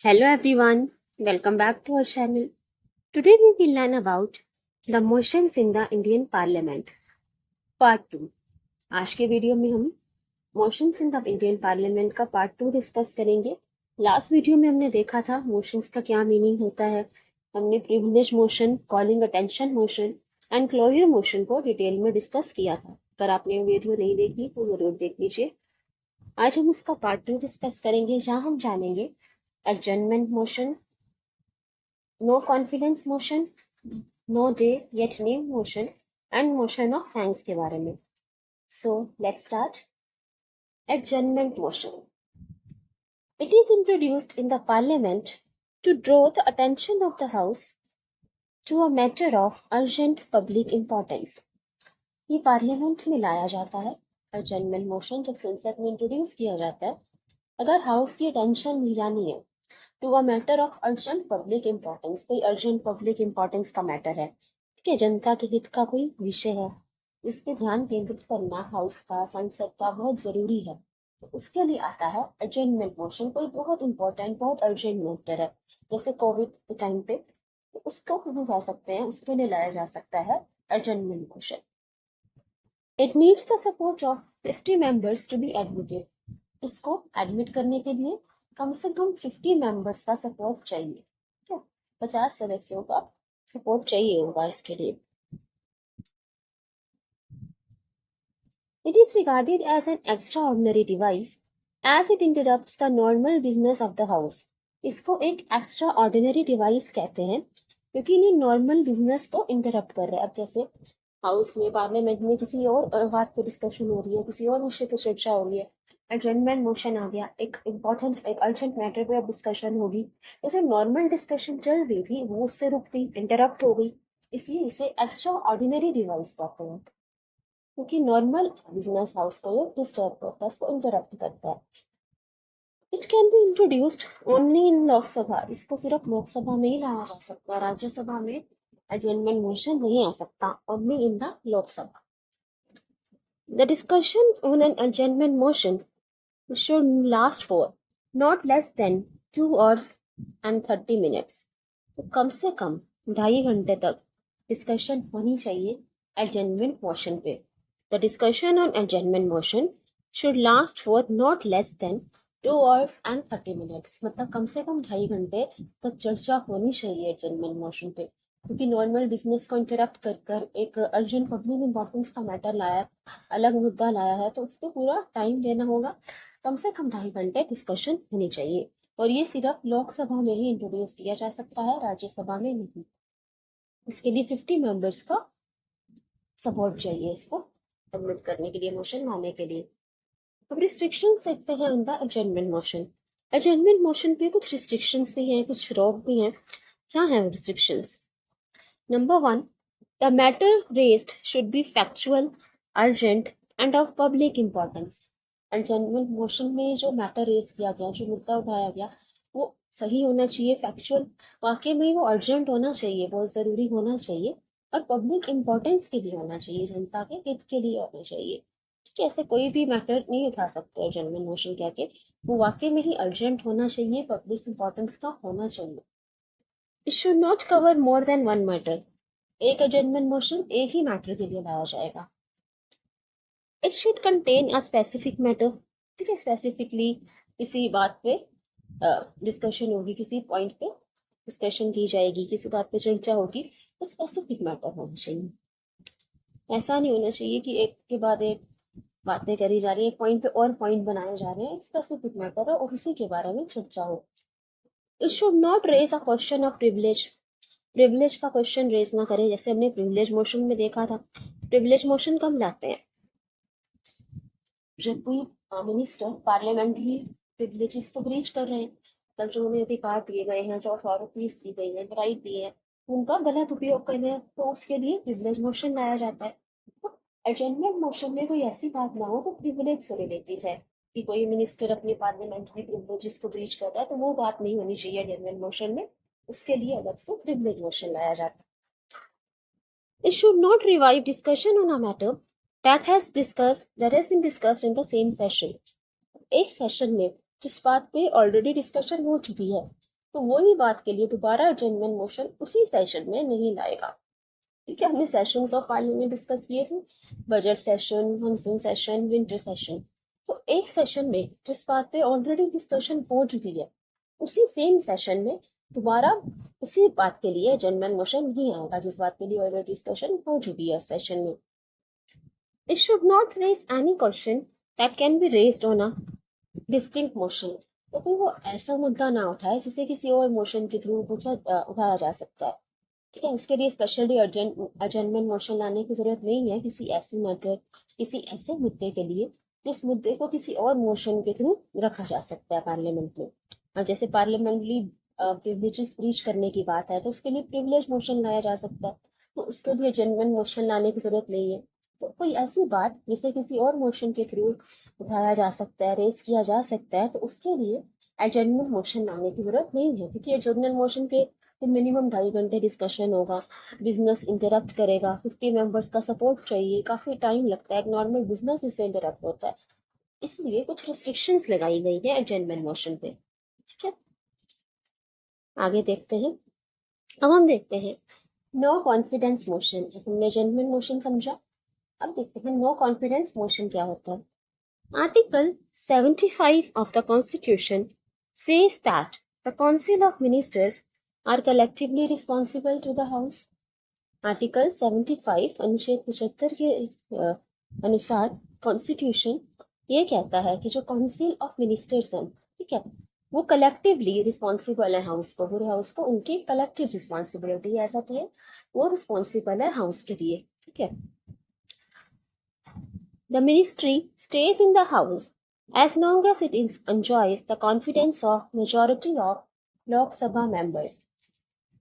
Hello everyone, welcome back to our channel. Today we will learn about the motions in the Indian Parliament Part 2. आज के video में हम motions in the Indian parliament का part 2 discuss करेंगे। Last video में हमने देखा था मोशंस का क्या मीनिंग होता है। हमने privilege motion, calling attention motion and closure motion को डिटेल में डिस्कस किया था। अगर आपने वो वीडियो नहीं देखी तो जरूर देख लीजिए। आज हम उसका पार्ट 2 डिस्कस करेंगे, जहां हम जानेंगे adjournment motion, no confidence motion, no day yet name motion and motion of thanks के बारे में। So let's start. Adjournment motion. It is introduced in the parliament to draw the attention of the house to a matter of urgent public importance. ये parliament में लाया जाता है। Adjournment motion जब संसद में इंट्रोड्यूस किया जाता है, अगर हाउस की अटेंशन ली जानी है to a matter of urgent public importance, कोई अर्जेंट पब्लिक इम्पोर्टेंस का मैटर है, ठीक है, जनता के हित का कोई विषय है, इस पे ध्यान केंद्रित करना हाउस का, संसद का बहुत जरूरी है, तो उसके लिए आता है एडजर्नमेंट मोशन। कोई बहुत इंपॉर्टेंट, बहुत अर्जेंट मैटर है, जैसे कोविड के टाइम पे, तो उसको हम कह सकते हैं, उसके लिए लाया जा सकता है adjournment motion. It needs the support of 50 members to be admitted. इसको एडमिट करने के लिए कम से कम 50 मेंबर्स का सपोर्ट चाहिए, ठीक है, 50 सदस्यों का सपोर्ट चाहिए होगा इसके लिए। It is regarded as an extraordinary device as it interrupts the normal business of the house. इसको एक एक्स्ट्रा ऑर्डिनरी डिवाइस कहते हैं क्योंकि ये नॉर्मल बिजनेस को इंटरप्ट कर रहा है। अब जैसे हाउस में, पार्लियामेंट में किसी और बात पर डिस्कशन हो रही है, किसी और विषय पर चर्चा हो रही है, एडजर्नमेंट मोशन आ गया, एक इम्पोर्टेंट, एक अर्जेंट मैटर पे अब डिस्कशन होगी, तो जो नॉर्मल डिस्कशन चल रही थी वो उससे रुक गई, इंटरप्ट हो गई, इसलिए इसे एक्स्ट्रा ऑर्डिनरी डिवाइस कहते हैं, क्योंकि नॉर्मल बिजनेस हाउस को ये डिस्टर्ब करता है, उसको इंटरप्ट करता है। It can be introduced only in Lok Sabha. इसको सिर्फ लोकसभा में ही लाया जा सकता है, राज्यसभा में एडजर्नमेंट मोशन नहीं आ सकता, only in the Lok Sabha. The discussion on an adjournment motion should last for not less than 2 hours and 30 minutes. तो कम से कम 2.5 घंटे तक डिस्कशन होनी चाहिए एडजर्नमेंट मोशन पे। The discussion on adjournment motion should last for not less than 2 hours and 30 minutes। मतलब कम से कम 2.5 घंटे तक चर्चा होनी चाहिए एडजर्नमेंट मोशन पे, क्योंकि नॉर्मल बिजनेस को इंटरप्ट कर कर एक अर्जेंट पब्लिक इंपॉर्टेंस का मैटर लाया, अलग मुद्दा लाया है, तो उस पर पूरा टाइम देना होगा। कम से कम 2.5 घंटे डिस्कशन होनी चाहिए, और ये सिर्फ लोकसभा में ही इंट्रोड्यूस किया जा सकता है, राज्यसभा में नहीं। इसके लिए 50 मेंबर्स का सपोर्ट चाहिए इसको एडमिट करने के लिए, मोशन लाने के लिए। अब रिस्ट्रिक्शंस देखते हैं on the adjournment motion. Adjournment motion पे कुछ रिस्ट्रिक्शंस भी हैं, कुछ रोक भी हैं। क्या है वो restrictions? Number 1, the matter raised should be factual, urgent end of public importance. Adjournment motion में जो मैटर रेज किया गया, जो मुद्दा उठाया गया, वो सही होना चाहिए, फैक्चुअल, वाकई में वो अर्जेंट होना चाहिए, बहुत ज़रूरी होना चाहिए, और पब्लिक इंपॉर्टेंस के लिए होना चाहिए, जनता के हित के लिए होना चाहिए। ठीक है, ऐसे कोई भी मैटर नहीं उठा सकते एडजर्नमेंट मोशन कह के, वो वाकई में ही अर्जेंट होना चाहिए, पब्लिक इंपॉर्टेंस का होना चाहिए। It should not cover more than one matter. एक एडजर्नमेंट मोशन एक ही मैटर के लिए लाया जाएगा। It should contain a specific matter. ठीक है, स्पेसिफिकली किसी बात पे डिस्कशन होगी, किसी पॉइंट पे डिस्कशन की जाएगी, किसी बात पे चर्चा होगी, तो स्पेसिफिक मैटर होना चाहिए। ऐसा नहीं होना चाहिए कि एक के बाद एक बातें करी जा रही है, एक पॉइंट पे और पॉइंट बनाए जा रहे हैं, एक स्पेसिफिक मैटर है और उसी के बारे में चर्चा हो। It should not raise a question of privilege. Privilege का क्वेश्चन रेज ना करे, जैसे हमने प्रिविलेज मोशन में देखा था। प्रिविलेज मोशन कब लाते हैं? जब कोई मिनिस्टर पार्लियामेंट्री प्रिविलेजेस तो ब्रीच कर रहे हैं, तब जो उन्हें अधिकार दिए गए हैं, जो अथॉरिटीज दी गई है, राइट दिए हैं, उनका गलत उपयोग करना है, तो उसके लिए प्रिविलेज मोशन लाया जाता है। तो एडजर्नमेंट मोशन में कोई ऐसी बात ना हो तो प्रिविलेज से रिलेटेड है, कि कोई मिनिस्टर अपने पार्लियामेंट्री प्रिविलेजेस को ब्रीच कर रहा है, तो वो बात नहीं होनी चाहिए एडजर्नमेंट मोशन में, उसके लिए अलग से प्रिविलेज मोशन लाया जाता है। It should not revive discussion on a matter that has been discussed in the same session। एक सेशन में जिस बात पे ऑलरेडी डिस्कशन हो चुकी है, तो वही बात के लिए दोबारा एडजर्नमेंट मोशन उसी सेशन में नहीं लाएगा। ठीक है, हमने सेशंस ऑफ पार्लियामेंट डिस्कस किए थे, budget session, monsoon session, winter session. तो एक सेशन में जिस बात पे ऑलरेडी डिस्कशन हो चुकी है, उसी सेम सेशन में दोबारा उसी बात के लिए एडजर्नमेंट मोशन नहीं आएगा जिस बात के लिए ऑलरेडी डिस्कशन हो चुकी है सेशन में। It should not raise any question that can be raised on a distinct motion। तो कोई वो ऐसा मुद्दा ना उठाए जिसे किसी और मोशन के थ्रू उठाया जा सकता है। ठीक है, उसके लिए स्पेशली अर्जेंटमेंट मोशन लाने की जरूरत नहीं है किसी ऐसे मुद्दे के लिए जिस मुद्दे को किसी और मोशन के थ्रू रखा जा सकता है पार्लियामेंट में। अब जैसे पार्लियामेंट्री प्रिविलेजेस ब्रीच करने की बात है तो उसके लिए प्रिविलेज मोशन लाया जा सकता है, तो उसके लिए जेन्युइन मोशन लाने की जरूरत नहीं है। तो कोई ऐसी बात जिसे किसी और मोशन के थ्रू उठाया जा सकता है, रेस किया जा सकता है, तो उसके लिए एडजर्नमेंट मोशन लाने की जरूरत नहीं है, क्योंकि एडजर्नमेंट मोशन पे तो मिनिमम 2.5 घंटे डिस्कशन होगा, बिजनेस इंटरप्ट करेगा, 50 मेंबर्स का सपोर्ट चाहिए, काफी टाइम लगता है, एक नॉर्मल बिजनेस इससे इंटरप्ट होता है, इसलिए कुछ रिस्ट्रिक्शंस लगाई गई है एडजर्नमेंट मोशन पे। ठीक है, आगे देखते हैं। अब हम देखते हैं नो कॉन्फिडेंस मोशन। हमने एडजर्नमेंट मोशन समझा, अब देखते हैं नो कॉन्फिडेंस मोशन क्या होता है। Article 75 of the Constitution says that the Council of Ministers are collectively responsible to the House। Article 75 अनुच्छेद 75 के अनुसार कॉन्स्टिट्यूशन ये कहता है कि जो काउंसिल ऑफ मिनिस्टर्स हैं, ठीक है, वो कलेक्टिवली रिस्पॉन्सिबल है हाउस को, पूरे हाउस को उनकी कलेक्टिव रिस्पॉन्सिबिलिटी है, ऐसा है वो रिस्पॉन्सिबल है हाउस के लिए। ठीक है, the ministry stays in the house as long as it enjoys the confidence of majority of Lok Sabha members।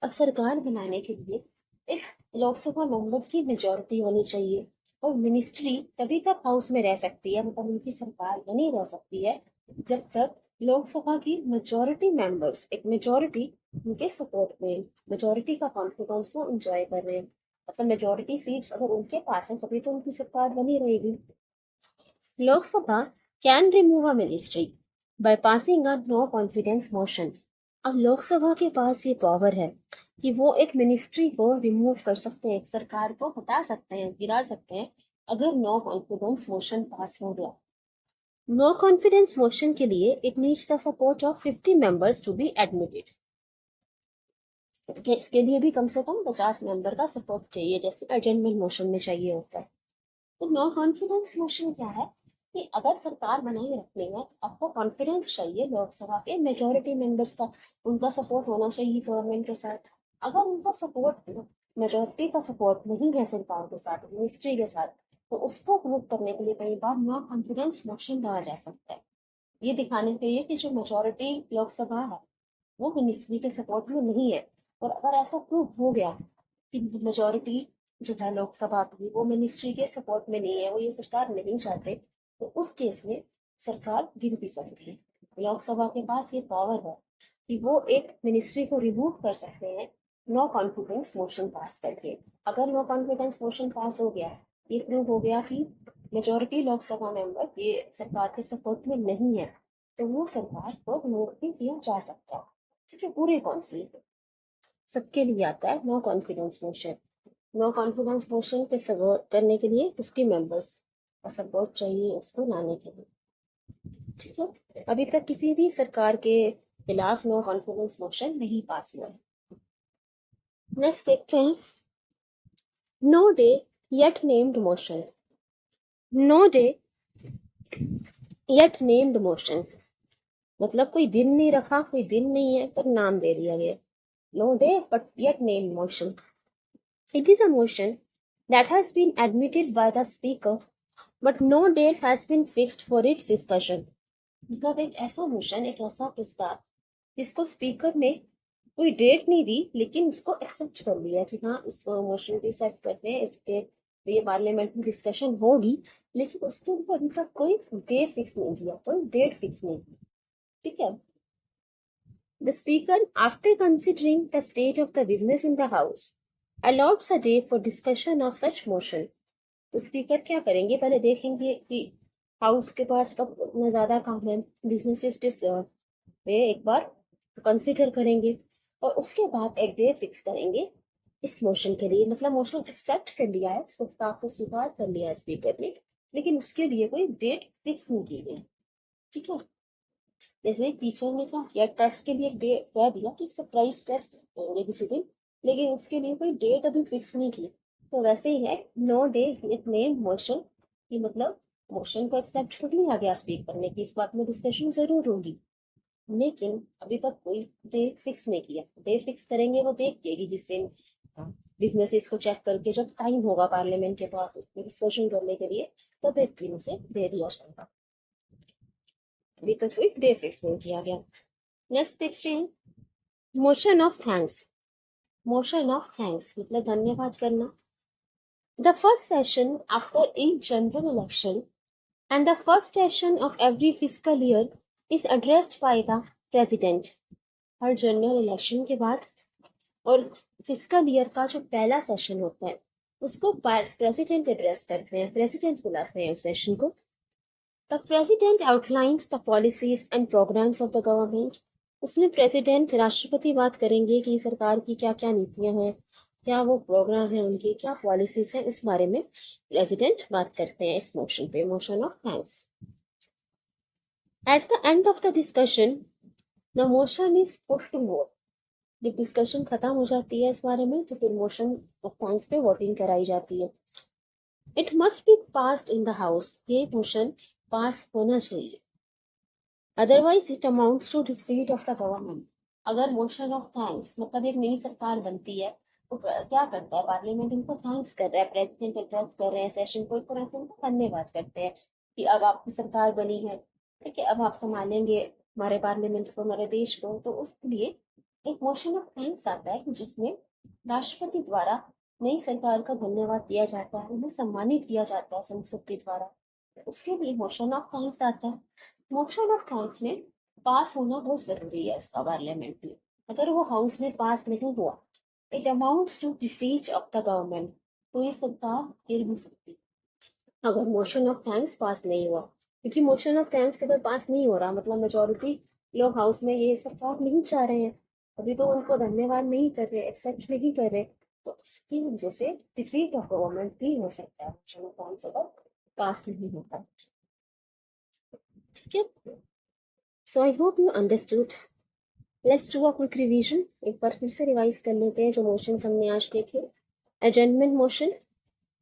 अब सरकार बनाने के लिए एक लोकसभा मेंबर्स की मेजोरिटी होनी चाहिए, और मिनिस्ट्री तभी तक हाउस में रह सकती है, मतलब उनकी सरकार बनी रह सकती है जब तक लोकसभा की मेजोरिटी मेंबर्स, एक मेजोरिटी उनके सपोर्ट में, मेजोरिटी का कॉन्फिडेंस वो इंजॉय कर रहे हैं, मतलब मेजोरिटी सीट्स अगर उनके पास है तभी तो उनकी सरकार बनी रहेगी। Lok Sabha can remove a ministry by passing a no confidence motion। अब लोकसभा के पास ये पावर है कि वो एक मिनिस्ट्री को रिमूव कर सकते हैं, एक सरकार को हटा सकते हैं, गिरा सकते हैं, अगर नो कॉन्फिडेंस मोशन पास हो गया। नो कॉन्फिडेंस मोशन के लिए it needs the support of 50 members to be admitted. इसके लिए भी कम से कम 50 मेंबर का सपोर्ट चाहिए, जैसे एडजर्नमेंट मोशन में चाहिए होता है। तो नो कॉन्फिडेंस मोशन क्या है कि अगर सरकार बनाए रखने में तो आपको कॉन्फिडेंस चाहिए लोकसभा के मेजोरिटी मेंबर्स का, उनका सपोर्ट होना चाहिए गवर्नमेंट के साथ। अगर उनका सपोर्ट, मेजोरिटी का सपोर्ट नहीं है सरकार के साथ, मिनिस्ट्री के साथ, तो उसको प्रूव करने के लिए कई बार नो कॉन्फिडेंस मोशन लाया जा सकता है, ये दिखाने के लिए कि जो मेजोरिटी लोकसभा है वो मिनिस्ट्री के सपोर्ट में नहीं है। और अगर ऐसा प्रूव हो गया कि मेजोरिटी जो है लोकसभा की वो मिनिस्ट्री के सपोर्ट में नहीं है, वो ये सरकार नहीं चाहते, तो उस केस में सरकार गिर भी सकती है। लोकसभा के पास ये पावर है कि वो एक मिनिस्ट्री को रिमूव कर सकते हैं नो कॉन्फिडेंस मोशन पास करके। अगर नो कॉन्फिडेंस मोशन पास हो गया, ये प्रूव हो गया कि मेजोरिटी लोकसभा मेंबर ये सरकार के सपोर्ट में नहीं है, तो वो सरकार को रिमूव भी किया जा सकता है। ठीक है, पूरे काउंसिल सबके लिए आता है no confidence motion. No confidence motion पे सपोर्ट करने के लिए 50 मेंबर्स का सपोर्ट चाहिए उसको लाने के लिए। ठीक है, अभी तक किसी भी सरकार के खिलाफ नो कॉन्फिडेंस मोशन नहीं पास हुआ है। नेक्स्ट देखते हैं no day yet named motion. No day yet named motion मतलब कोई दिन नहीं रखा, कोई दिन नहीं है पर नाम दे दिया गया, no day but yet named motion. It is a motion that has been admitted by the speaker but no date has been fixed for its discussion। मतलब एक ऐसा मोशन, एक ऐसा प्रस्ताव जिसको स्पीकर ने कोई डेट नहीं दी लेकिन उसको एक्सेप्ट कर लिया कि हाँ इस मोशन को एक्सेप्ट करते हैं, इसके ये पार्लियामेंट में डिस्कशन होगी, लेकिन उसके ऊपर अभी तक कोई डे फिक्स नहीं दिया, कोई डेट फिक्स नहीं दी। ठीक है, the speaker after considering the state of the business in the house allots a day for discussion of such motion। तो स्पीकर क्या करेंगे, पहले देखेंगे कि हाउस के पास कब इतना ज्यादा काम है, बिजनेसेस पे एक बार कंसिडर करेंगे और उसके बाद एक डे फिक्स करेंगे इस मोशन के लिए। मतलब मोशन एक्सेप्ट कर लिया है, प्रस्ताव को स्वीकार कर लिया है स्पीकर ने, लेकिन उसके लिए कोई डेट फिक्स नहीं की गई। ठीक है, जैसे टीचर ने क्या किया, टेस्ट के लिए एक डे कह दिया कि सरप्राइज टेस्ट होंगे किसी दिन, लेकिन उसके लिए कोई डेट अभी फिक्स नहीं की। तो वैसे ही है, no day it name motion, कि मतलब मोशन को एक्सेप्ट कर लिया गया स्पीकर ने, कि इस बात में डिस्कशन जरूर होगी, लेकिन अभी तक कोई डे फिक्स नहीं किया। डे फिक्स करेंगे वो देख लेगी जिस दिन बिजनेस इसको चेक करके जब टाइम होगा पार्लियामेंट के पास उसमें डिस्कशन करने के लिए, तब एक दिन उसे दे दिया जाएगा। अभी तक कोई डे फिक्स नहीं किया गया। नेक्स्ट देखते हैं, motion of thanks. Motion of thanks मतलब धन्यवाद करना। The first session after each general election and the first session of every fiscal year is addressed by the president. Her general election के बाद और फिस्कल ईयर का जो पहला session होता है उसको प्रेसिडेंट एड्रेस करते हैं, प्रेसिडेंट बुलाते हैं उस सेशन को। The president outlines the policies and programmes of the government. उसमें प्रेसिडेंट राष्ट्रपति बात करेंगे कि सरकार की क्या क्या नीतियां हैं, क्या वो प्रोग्राम है, उनकी क्या पॉलिसीज है, इस बारे में प्रेसिडेंट बात करते हैं इस मोशन पे, motion of thanks. At the end of the discussion the motion is put to vote. जब डिस्कशन खत्म हो जाती है इस बारे में तो फिर मोशन ऑफ थैंक्स पे वोटिंग कराई जाती है। It must be passed in the house. ये मोशन पास होना चाहिए, otherwise it amounts to defeat of the government. अगर मोशन ऑफ थैंक्स मतलब एक नई सरकार बनती है तो क्या करता है पार्लियामेंट, इनको थैंक्स कर रहा है, प्रेसिडेंट एड्रेस कर रहे हैं सेशन को, एक तरह से उनको धन्यवाद करते हैं कि अब आपकी सरकार बनी है, ठीक है, अब आप संभालेंगे हमारे पार्लियामेंट को, हमारे देश को। तो उसके लिए एक मोशन ऑफ थैंक्स आता है जिसमें राष्ट्रपति द्वारा नई सरकार का धन्यवाद दिया जाता है, उन्हें सम्मानित किया जाता है संसद के द्वारा। उसके लिए मोशन ऑफ थैंक्स आता है। मोशन ऑफ थैंक्स में पास होना बहुत जरूरी है उसका पार्लियामेंट में। अगर वो हाउस में पास नहीं हुआ, it amounts to defeat of the government, तो ये सरकार गिर भी सकती अगर मोशन ऑफ थैंक्स पास नहीं हुआ। क्योंकि मोशन ऑफ थैंक्स अगर पास नहीं हो रहा मतलब मेजोरिटी लोग हाउस में ये सरकार नहीं चाह रहे हैं, अभी तो उनको धन्यवाद नहीं कर रहे, एक्सेप्ट नहीं कर रहे, तो इसकी वजह से डिफीट ऑफ गवर्नमेंट भी हो सकता है मोशन ऑफ थैंक्स अगर पास नहीं होता। ठीक है, so I hope you understood. Let's do a quick revision. एक बार फिर से रिवाइज कर लेते हैं जो मोशंस हमने आज देखे। एजेंडमेंट मोशन,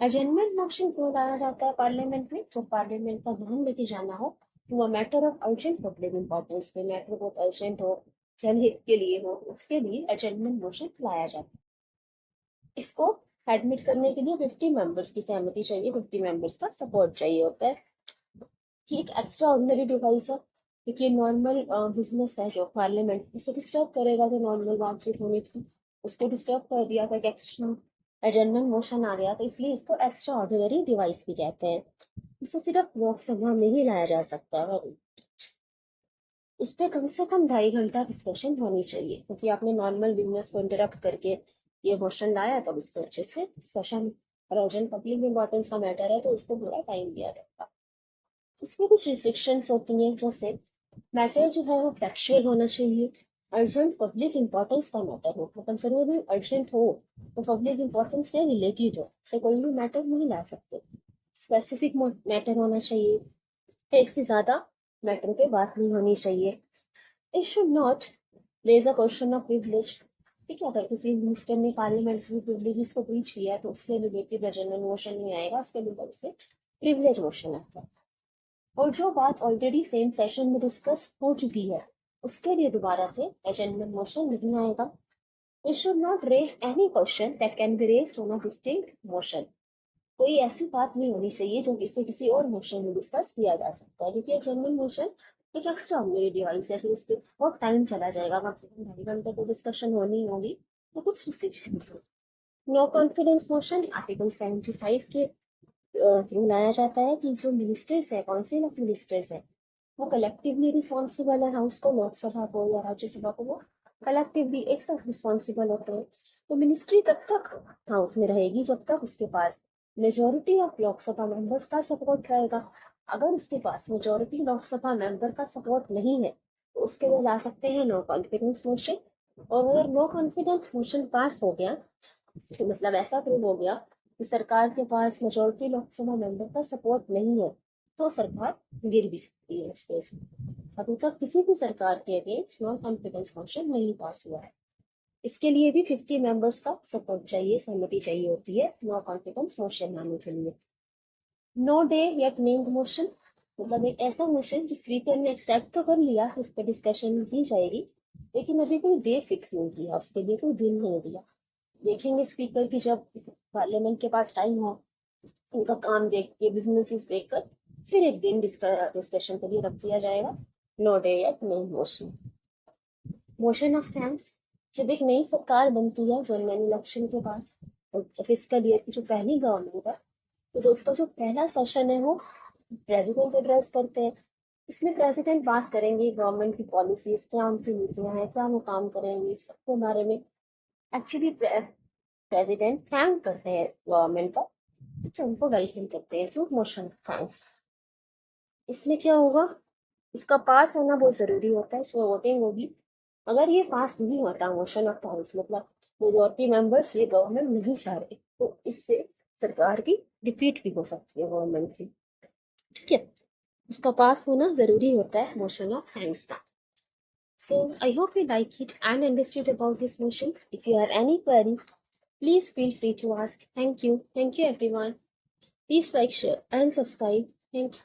एजेंडमेंट मोशन क्यों लाया जाता है पार्लियामेंट में, तो पार्लियामेंट का ध्यान लेके जाना हो to a matter of urgent public importance पे, मैटर बहुत अर्जेंट हो, जनहित के लिए हो, उसके लिए एजेंडमेंट मोशन लाया जाता है। इसको एडमिट करने के लिए 50 मेंबर्स की सहमति चाहिए, 50 मेंबर्स का सपोर्ट चाहिए होता है। कि एक एक्स्ट्रा ऑर्डिनरी डिवाइस है क्योंकि नॉर्मल बिजनेस है जो पार्लियामेंट उसे डिस्टर्ब करेगा, जो नॉर्मल बातचीत होनी थी उसको डिस्टर्ब कर दिया था, एक एक्स्ट्रा एजेंडमेंट मोशन आ गया, तो इसलिए इसको एक्स्ट्रा ऑर्डिनरी डिवाइस भी कहते हैं। इसे सिर्फ लोकसभा में ही लाया जा सकता है। इस पे कम से कम 2.5 घंटा डिस्कशन होनी चाहिए, क्योंकि आपने नॉर्मल बिजनेस को इंटरप्ट करके ये क्वेश्चन लाया तो इस पर अच्छे से डिस्कशन, और अर्जेंट पब्लिक इंपॉर्टेंस का मैटर है तो उसको पूरा टाइम दिया जाएगा। इसमें कुछ रिस्ट्रिक्शंस होती हैं, जैसे मैटर जो है वो फैक्चुअल होना चाहिए, अर्जेंट पब्लिक इंपॉर्टेंस का मैटर हो, मतलब जरूरी अर्जेंट हो तो पब्लिक इंपॉर्टेंस से रिलेटेड हो, से कोई भी मैटर नहीं ला सकते। स्पेसिफिक मैटर होना चाहिए, एक से ज्यादा मैटर पे बात नहीं होनी चाहिए। It should not raise a question of privilege. ठीक है, अगर किसी मिनिस्टर ने पार्लियामेंट्री प्रिविलेजेस को ब्रीच किया है तो उससे रिलेटेड एजेंडमेंट मोशन नहीं आएगा, उसके लिए से प्रिविलेज मोशन आता है। और जो बात ऑलरेडी सेम सेशन में डिस्कस हो चुकी है उसके लिए दोबारा से एजेंडमेंट मोशन नहीं आएगा। It should not raise any question that can be raised on a distinct motion. कोई ऐसी बात नहीं होनी चाहिए जो किसी और मोशन में डिस्कस किया जा सकता है, क्योंकि एजेंडमेंट मोशन एक एक्स्ट्रा ऑर्डिनरी डिवाइस है, फिर उस पर बहुत टाइम चला जाएगा, कम से कम 2.5 घंटे तो डिस्कशन होनी ही होगी। तो कुछ रिस्ट्रिक्शंस है। नो कॉन्फिडेंस मोशन आर्टिकल 75 के थ्रू लाया जाता है कि जो मिनिस्टर्स है, काउंसिल ऑफ मिनिस्टर्स है, वो कलेक्टिवली रिस्पॉन्सिबल है हाउस को, लोकसभा को या राज्यसभा को, वो कलेक्टिवली एक साथ रिस्पॉन्सिबल होते हैं। तो मिनिस्ट्री तब तक हाउस में रहेगी जब तक उसके पास मेजोरिटी ऑफ लोकसभा मेंबर्स का सपोर्ट रहेगा। अगर उसके पास मेजोरिटी लोकसभा मेंबर का सपोर्ट नहीं है तो उसके लिए ला सकते हैं नो कॉन्फिडेंस मोशन। और अगर नो कॉन्फिडेंस मोशन पास हो गया, मतलब ऐसा प्रूव हो गया कि सरकार के पास मेजोरिटी लोकसभा मेंबर का सपोर्ट नहीं है, तो सरकार गिर भी सकती है उस केस में। अभी तक किसी भी सरकार के अगेंस्ट नो कॉन्फिडेंस मोशन नहीं पास हुआ है। इसके लिए भी 50 मेंबर्स का सपोर्ट चाहिए, सहमति चाहिए होती है नो कॉन्फिडेंस मोशन लाने के लिए। No day yet named motion, मतलब एक ऐसा मोशन जो स्पीकर ने एक्सेप्ट तो कर लिया, इस पर डिस्कशन की जाएगी, लेकिन अभी कोई डे फिक्स नहीं किया, उसके लिए कोई दिन नहीं दिया। देखेंगे स्पीकर की जब पार्लियामेंट के पास टाइम हो, उनका काम देख के, बिजनेसेस देखकर, फिर एक दिन डिस्कशन के लिए रख दिया जाएगा। No day yet named motion. Motion of thanks, जब एक नई सरकार बनती है जनरल इलेक्शन के बाद, फिस्कल ईयर की जो पहली गवर्नमेंट है, तो दोस्तों जो पहला सेशन है वो प्रेसिडेंट एड्रेस करते हैं। इसमें प्रेसिडेंट बात करेंगे गवर्नमेंट की पॉलिसीज, क्या उनकी नीतियां हैं, क्या वो काम करेंगे, सबके बारे में। एक्चुअली प्रेसिडेंट थैंक करते हैं गवर्नमेंट का, तो उनको वेलकम करते हैं थ्रू मोशन थैंक्स। इसमें क्या होगा, इसका पास होना बहुत जरूरी होता है, इसमें वोटिंग होगी। अगर ये पास नहीं होता मोशन ऑफ थैंक्स, मतलब मेजोरिटी मेंबर्स ये गवर्नमेंट नहीं चाह रहे, तो इससे सरकार की डिफीट भी हो सकती है गवर्नमेंट की। ठीक है, उसका पास होना जरूरी होता है मोशन ऑफ थैंक्स का। So I hope you like it and understood about these motions. If you have any queries, please feel free to ask. Thank you. Thank you everyone. Please like, share and subscribe. Thank you.